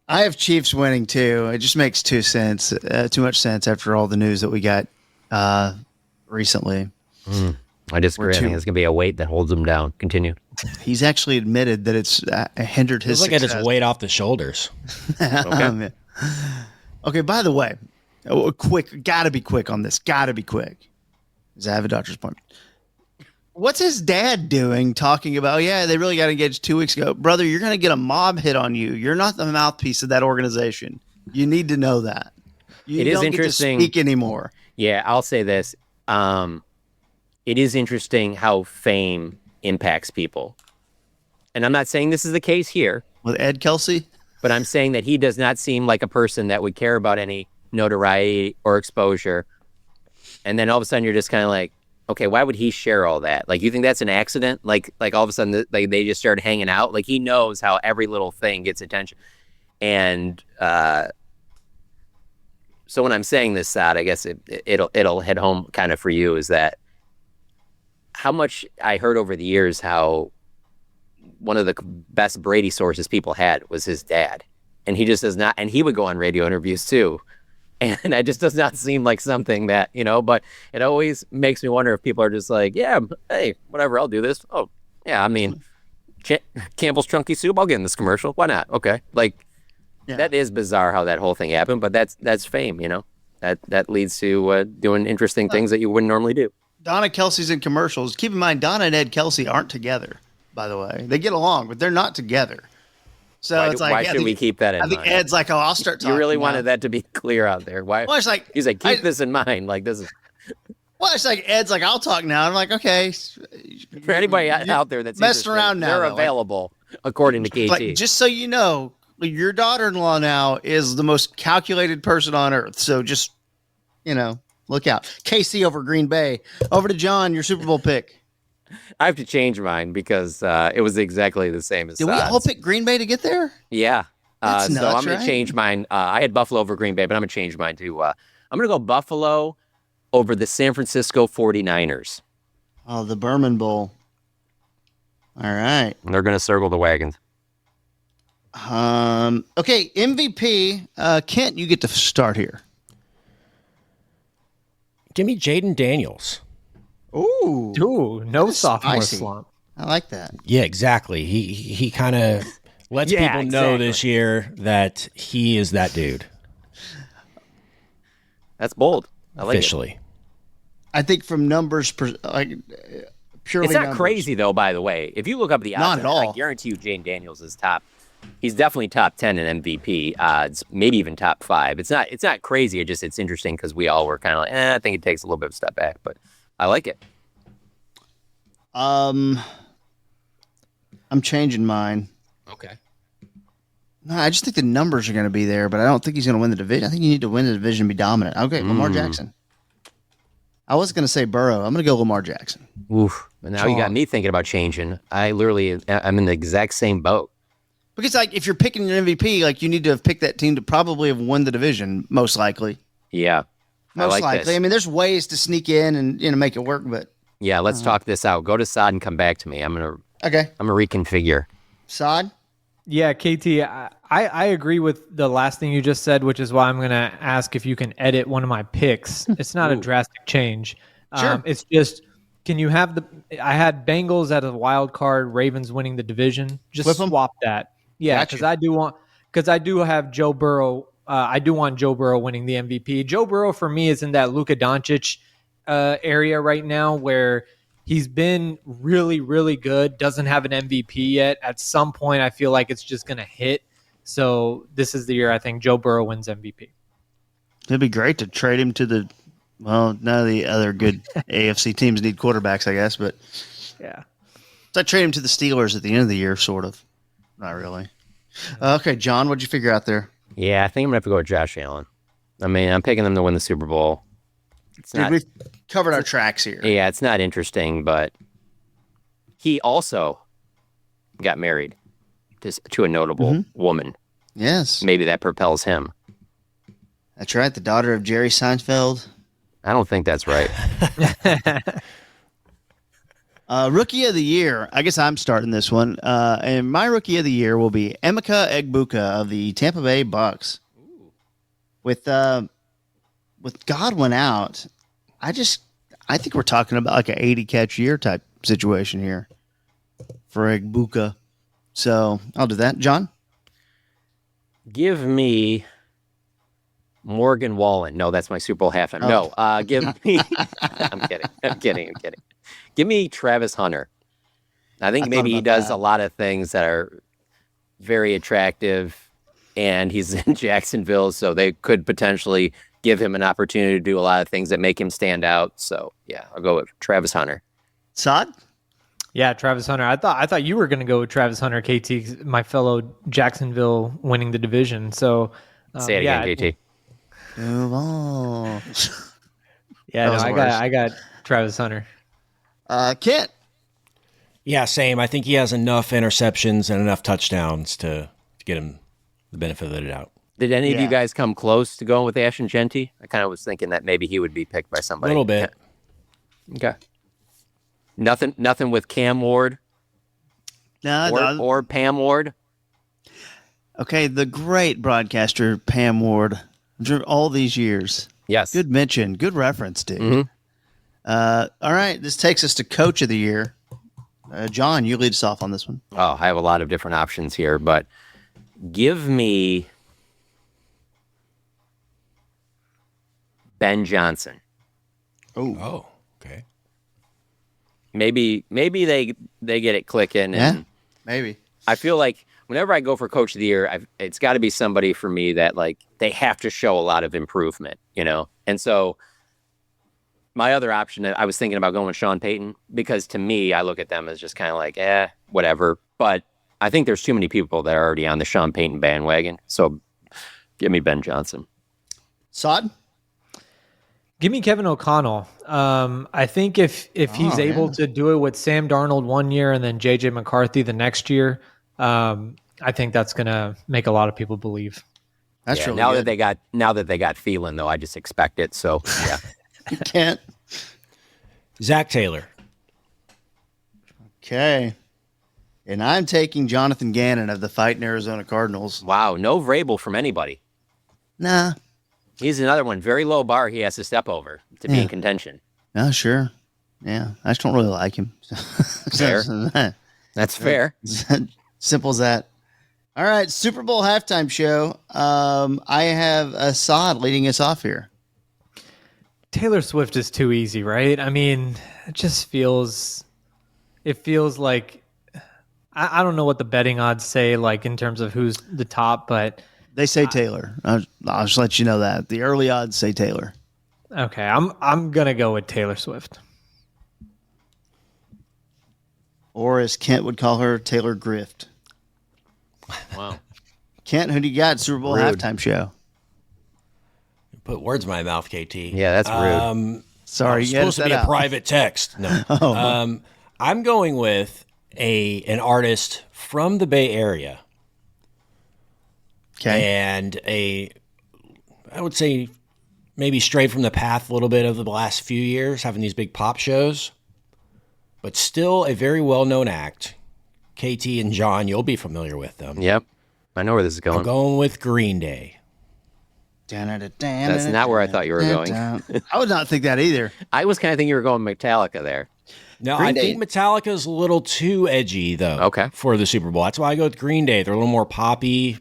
I have Chiefs winning too. It just makes too much sense after all the news that we got recently. I disagree. I think it's going to be a weight that holds him down. Continue. He's actually admitted that it's hindered his Look at success. his weight off the shoulders. Okay. Okay, by the way, gotta be quick on this. Gotta be quick. Because I have a doctor's appointment. What's his dad doing talking about, they really got engaged 2 weeks ago? Brother, you're going to get a mob hit on you. You're not the mouthpiece of that organization. You need to know that. You It is don't interesting. Get to speak anymore. Yeah, I'll say this. It is interesting how fame impacts people. And I'm not saying this is the case here. With Ed Kelsey? But I'm saying that he does not seem like a person that would care about any notoriety or exposure. And then all of a sudden you're just kind of like, okay, why would he share all that? Like, you think that's an accident? Like all of a sudden they just started hanging out. Like, he knows how every little thing gets attention. And so when I'm saying this, Sad, I guess it'll hit home kind of for you, is that how much I heard over the years how one of the best Brady sources people had was his dad. And he just does not, and he would go on radio interviews too. And that just does not seem like something that, but it always makes me wonder if people are just like, yeah, hey, whatever, I'll do this. Oh, yeah, I mean, Campbell's Chunky Soup, I'll get in this commercial. Why not? Okay. Like, That is bizarre how that whole thing happened, but that's fame, That leads to doing interesting things that you wouldn't normally do. Donna Kelsey's in commercials. Keep in mind, Donna and Ed Kelsey aren't together, by the way. They get along, but they're not together. So why should we keep that in mind? I think Ed's like, I'll start talking. You really now. wanted that to be clear out there. Why? Well, it's like, he's like, keep this in mind. Like, this is. Well, it's like Ed's like, I'll talk now. I'm like, okay. For anybody out there that's messing around now, they're available according to KT. Like, just so you know, your daughter-in-law now is the most calculated person on earth. So just, look out. KC over Green Bay. Over to John, your Super Bowl pick. I have to change mine because it was exactly the same as Did we all pick Green Bay to get there? Yeah. That's so nuts, I'm going to change mine. I had Buffalo over Green Bay, but I'm going to change mine to I'm going to go Buffalo over the San Francisco 49ers. Oh, the Berman Bowl. All right. And they're going to circle the wagons. Okay, MVP. Kent, you get to start here. Give me Jaden Daniels. Ooh, no sophomore spicy. slump. I like that. Yeah, exactly. He kind of lets people know this year that he is that dude. That's bold. I like Officially. it. I think from numbers, purely it's not numbers. crazy though. By the way, if you look up the odds, Not at all. I guarantee you, Jane Daniels is top he's definitely top 10 in MVP odds, maybe even top 5. It's not crazy. It's interesting because we all were kind of like, I think it takes a little bit of a step back, but I like it. I'm changing mine. Okay. No, I just think the numbers are going to be there, but I don't think he's going to win the division. I think you need to win the division and be dominant. Okay, Lamar Jackson. I was going to say Burrow. I'm going to go Lamar Jackson. Oof. And now you got me thinking about changing. I'm in the exact same boat. Because like if you're picking your MVP, like you need to have picked that team to probably have won the division, most likely. Yeah. Most like likely. This. I mean, there's ways to sneak in and make it work, but yeah, let's talk this out. Go to Sod and come back to me. I'm gonna reconfigure. Sod? Yeah, KT, I agree with the last thing you just said, which is why I'm going to ask if you can edit one of my picks. It's not a drastic change. Sure. It's just, can you have I had Bengals at a wild card, Ravens winning the division. Just Flip 'em? swap that. Yeah, Gotcha. because I do have Joe Burrow. I do want Joe Burrow winning the MVP. Joe Burrow for me is in that Luka Doncic area right now where he's been really, really good, doesn't have an MVP yet. At some point, I feel like it's just going to hit. So this is the year I think Joe Burrow wins MVP. It'd be great to trade him to none of the other good AFC teams need quarterbacks, I guess, but Yeah. so I trade him to the Steelers at the end of the year, sort of. Not really. Okay, John, what'd you figure out there? Yeah, I think I'm gonna have to go with Josh Allen. I mean, I'm picking them to win the Super Bowl. Dude, we've covered our tracks here. Yeah, it's not interesting, but he also got married to a notable woman. Yes. Maybe that propels him. That's right, the daughter of Jerry Seinfeld. I don't think that's right. Rookie of the year. I guess I'm starting this one. And my rookie of the year will be Emeka Egbuka of the Tampa Bay Bucks. With Godwin out, I think we're talking about like an 80 catch year type situation here for Egbuka. So I'll do that. John? Give me Morgan Wallen. No, that's my Super Bowl halftime. Oh. No, give me. I'm kidding. Give me Travis Hunter. I think maybe he does a lot of things that are very attractive, and he's in Jacksonville, so they could potentially give him an opportunity to do a lot of things that make him stand out. So yeah, I'll go with Travis Hunter. Sod? Yeah, Travis Hunter. I thought you were going to go with Travis Hunter, KT, my fellow Jacksonville winning the division. So Say it again, KT. Duval. Yeah, no, I got Travis Hunter. Kent? Yeah, same. I think he has enough interceptions and enough touchdowns to get him the benefit of the doubt. Did any of Yeah. you guys come close to going with Ashton Genty? I kind of was thinking that maybe he would be picked by A somebody. little bit. Okay. Nothing with Cam Ward or Pam Ward. Okay, the great broadcaster Pam Ward, all these years. Yes. Good mention. Good reference, dude. Mhm. All right, this takes us to Coach of the Year. John, you lead us off on this one. Oh, I have a lot of different options here, but give me Ben Johnson. Oh, okay. Maybe they get it clicking, Yeah, and maybe. I feel like whenever I go for Coach of the Year, it's got to be somebody for me that like they have to show a lot of improvement, you know. And so my other option, I was thinking about going with Sean Payton because to me, I look at them as just kind of like, whatever. But I think there's too many people that are already on the Sean Payton bandwagon. So give me Ben Johnson. Sod? Give me Kevin O'Connell. I think if he's able to do it with Sam Darnold one year and then JJ McCarthy the next year, I think that's going to make a lot of people believe. That's really now good. that they got Thielen, though, I just expect it. So yeah. Kent? Zach Taylor. Okay. And I'm taking Jonathan Gannon of the Fighting Arizona Cardinals. Wow, no Vrabel from anybody. Nah. He's another one, very low bar he has to step over to be in contention. No, sure. Yeah, I just don't really like him. Fair. That's fair. Simple as that. All right, Super Bowl halftime show. I have Assad leading us off here. Taylor Swift is too easy, right? I mean, it feels like I don't know what the betting odds say, like in terms of who's the top, but They say Taylor. I'll just let you know that. The early odds say Taylor. okay, I'm gonna go with Taylor Swift. Or as Kent would call her, Taylor Grift. Wow. Kent, who do you got? Super Bowl Rude. halftime show. Put words in my mouth, KT. Yeah, that's rude. Sorry, It's you edit supposed to that be a out. private text. No. I'm going with an artist from the Bay Area. Okay. And I would say maybe strayed from the path a little bit over the last few years, having these big pop shows, but still a very well-known act. KT and John, you'll be familiar with them. Yep. I know where this is I'm going. going with Green Day. That's not where I thought you were going. I would not think that either. I was kind of thinking you were going Metallica there. No, Green I Day- think Metallica's a little too edgy, though. Okay. For the Super Bowl. That's why I go with Green Day. They're a little more poppy.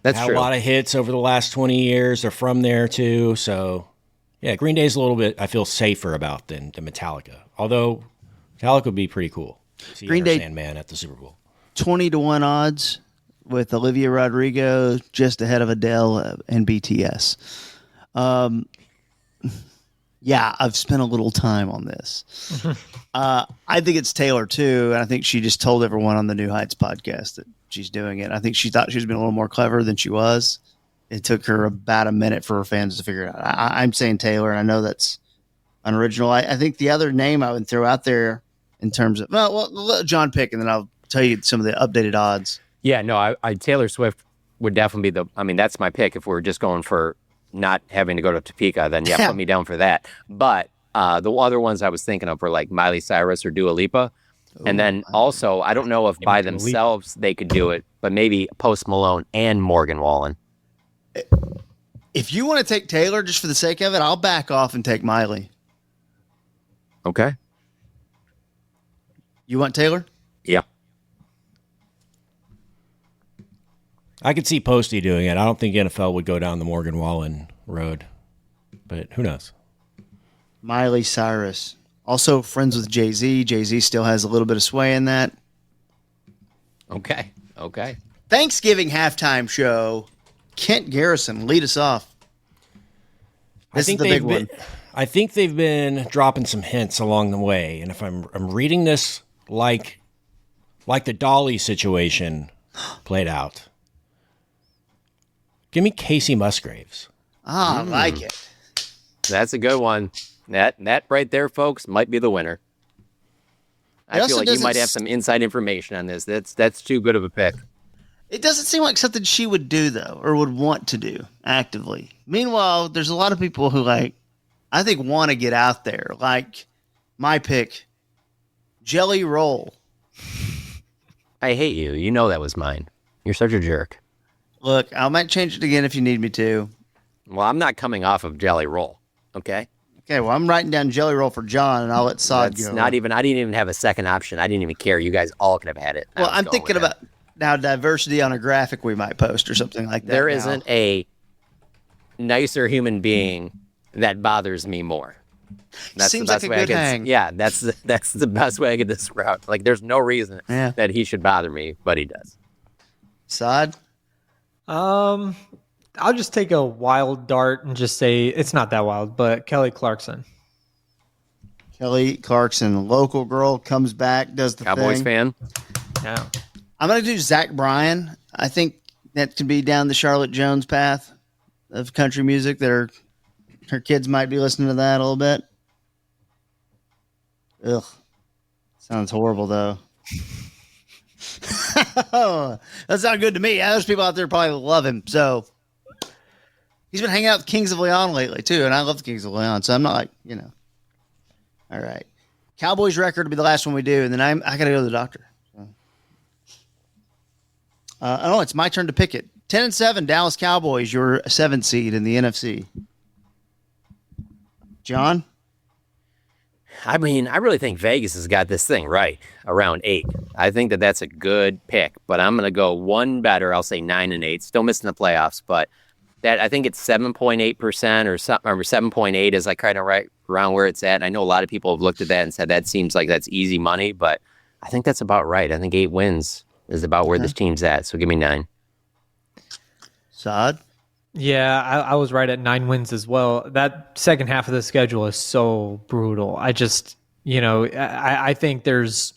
That's Had true. a lot of hits over the last 20 years. They're from there, too. So, yeah, Green Day's a little bit, I feel, safer about than Metallica. Although, Metallica would be pretty cool. See Green Enter Day- Sandman at the Super Bowl. 20-1 odds with Olivia Rodrigo just ahead of Adele and BTS. Yeah, I've spent a little time on this. I think it's Taylor too, and I think she just told everyone on the New Heights podcast that she's doing it. I think she thought she was being a little more clever than she was. It took her about a minute for her fans to figure it out. I'm saying Taylor, and I know that's unoriginal. I think the other name I would throw out there in terms of well let John pick, and then I'll tell you some of the updated odds. Yeah, no, I Taylor Swift would definitely be that's my pick if we're just going for not having to go to Topeka, then yeah, put me down for that. But the other ones I was thinking of were like Miley Cyrus or Dua Lipa. And then also, I don't know if by themselves they could do it, but maybe Post Malone and Morgan Wallen. If you want to take Taylor just for the sake of it, I'll back off and take Miley. Okay. You want Taylor? Yeah. I could see Posty doing it. I don't think NFL would go down the Morgan Wallen road, but who knows? Miley Cyrus. Also friends with Jay-Z. Jay-Z still has a little bit of sway in that. Okay. Okay. Thanksgiving halftime show. Kent Garrison, lead us off. This is the big one. I think they've been dropping some hints along the way, and if I'm reading this like the Dolly situation played out, give me Casey Musgraves. I like it. That's a good one. That right there, folks, might be the winner. I also feel like you doesn't might have some inside information on this. That's too good of a pick. It doesn't seem like something she would do, though, or would want to do actively. Meanwhile, there's a lot of people who, I think want to get out there. Like my pick, Jelly Roll. I hate you. You know that was mine. You're such a jerk. Look, I might change it again if you need me to. Well, I'm not coming off of Jelly Roll. Okay. Okay, well, I'm writing down Jelly Roll for John, and I'll let Sod That's go. not even. I didn't even have a second option. I didn't even care. You guys all could have had it. I Well, was I'm going thinking with that. about now diversity on a graphic we might post or something like that. There now. isn't a nicer human being that bothers me more. That's Seems the like best a way I good could. hang. Yeah, that's the best way I could describe. Like, there's no reason Yeah. that he should bother me, but he does. Sod. I'll just take a wild dart and just say it's not that wild, but Kelly Clarkson. Kelly Clarkson, local girl, comes back, does the Cowboys thing. fan. Yeah. I'm going to do Zach Bryan. I think that could be down the Charlotte Jones path of country music. Her kids might be listening to that a little bit. Ugh. Sounds horrible, though. That's not good to me. There's people out there probably love him. So he's been hanging out with Kings of Leon lately, too. And I love the Kings of Leon. So I'm not like, All right. Cowboys record will be the last one we do. And then I got to go to the doctor. Oh, it's my turn to pick it. 10-7, Dallas Cowboys, your 7th seed in the NFC. John? I mean, I really think Vegas has got this thing right around 8. I think that's a good pick, but I'm going to go one better. I'll say 9-8. Still missing the playoffs, but that I think it's 7.8% or 7.8 is like kind of right around where it's at. I know a lot of people have looked at that and said that seems like that's easy money, but I think that's about right. I think 8 wins is about where this team's at. So give me 9. Saad? Yeah, I was right at 9 wins as well. That second half of the schedule is so brutal. I just, I think there's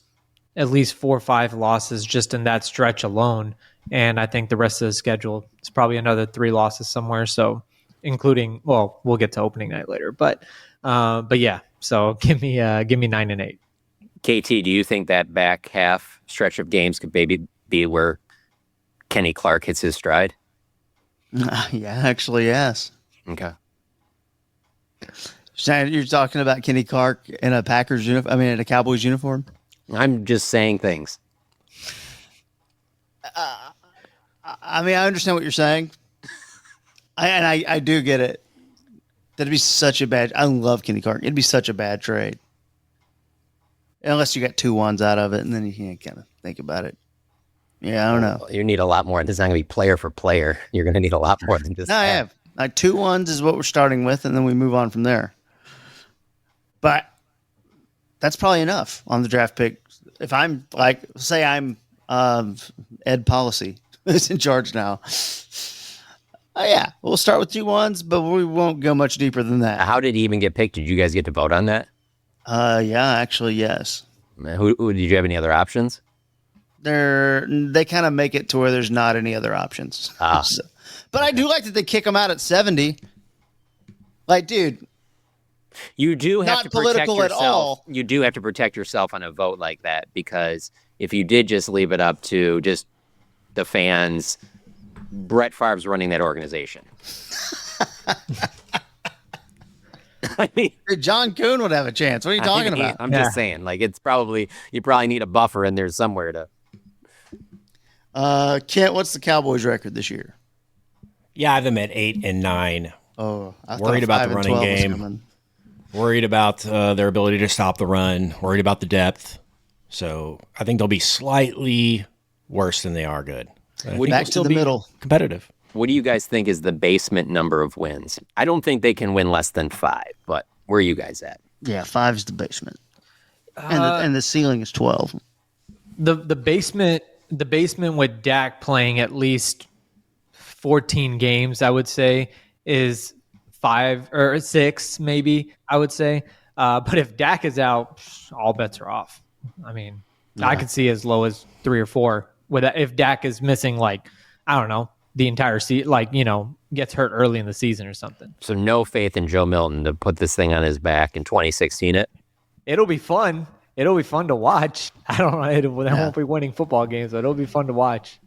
at least 4 or 5 losses just in that stretch alone. And I think the rest of the schedule is probably another 3 losses somewhere. So including, well, we'll get to opening night later, but yeah, so give me 9 and 8. KT, do you think that back half stretch of games could maybe be where Kenny Clark hits his stride? Yeah, actually, yes. Okay. You're talking about Kenny Clark in a Packers uniform. I mean, in a Cowboys uniform. I'm just saying things. I mean, I understand what you're saying. I do get it. That'd be such a bad. I love Kenny Clark. It'd be such a bad trade, unless you got 2 ones out of it, and then you can't kind of think about it. Yeah, I don't know. You need a lot more. This is not going to be player for player. You're going to need a lot more than just No, I that. have. Like 2 ones is what we're starting with, and then we move on from there. But that's probably enough on the draft pick. If I'm say I'm Ed Policy is in charge now. Yeah, we'll start with 2 ones, but we won't go much deeper than that. How did he even get picked? Did you guys get to vote on that? Yeah, actually, yes. Who did you have any other options? They kind of make it to where there's not any other options. So, but I do like that they kick them out at 70. Like, dude, you do have not to protect political yourself. at all. You do have to protect yourself on a vote like that, because if you did just leave it up to just the fans, Brett Favre's running that organization. I mean, John Kuhn would have a chance. What are you talking about? I'm just saying, like, you probably need a buffer in there somewhere to. Kent, what's the Cowboys' record this year? Yeah, I have them at 8 and 9. Oh, I Worried thought about the 5 and running 12 was game. coming. Worried about their ability to stop the run. Worried about the depth. So I think they'll be slightly worse than they are good. Back to the middle. Competitive. What do you guys think is the basement number of wins? I don't think they can win less than 5, but where are you guys at? Yeah, 5 is the basement, and the ceiling is 12. The basement with Dak playing at least 14 games, I would say, is 5 or 6, maybe, I would say. But if Dak is out, all bets are off. I mean, I could see as low as 3 or 4. If Dak is missing, like, I don't know, the entire season, like, gets hurt early in the season or something. So no faith in Joe Milton to put this thing on his back in 2016 it? It'll be fun. It'll be fun to watch. I don't know. They won't be winning football games, but it'll be fun to watch.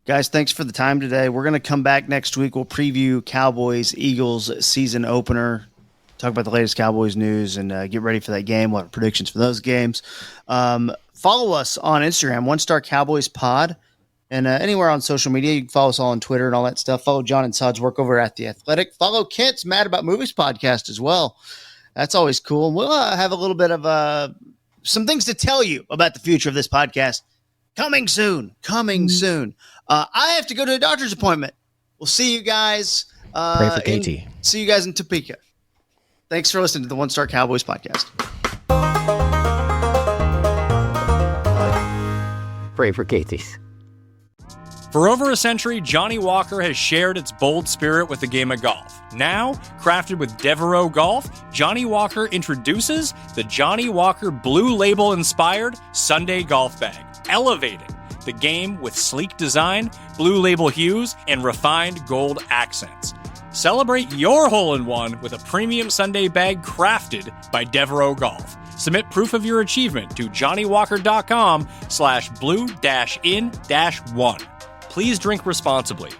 Guys, thanks for the time today. We're going to come back next week. We'll preview Cowboys-Eagles season opener, talk about the latest Cowboys news, and get ready for that game. What are predictions for those games? Follow us on Instagram, One Star Cowboys Pod, and anywhere on social media. You can follow us all on Twitter and all that stuff. Follow John and Saad's work over at The Athletic. Follow Kent's Mad About Movies podcast as well. That's always cool. We'll have a little bit of some things to tell you about the future of this podcast. Coming soon. I have to go to a doctor's appointment. We'll see you guys. Pray for KT. See you guys in Topeka. Thanks for listening to the One Star Cowboys podcast. Pray for Katie's. For over a century, Johnny Walker has shared its bold spirit with the game of golf. Now, crafted with Devereaux Golf, Johnny Walker introduces the Johnny Walker Blue Label-inspired Sunday Golf Bag, elevating the game with sleek design, blue label hues, and refined gold accents. Celebrate your hole-in-one with a premium Sunday bag crafted by Devereaux Golf. Submit proof of your achievement to johnnywalker.com/blue-in-1. Please drink responsibly.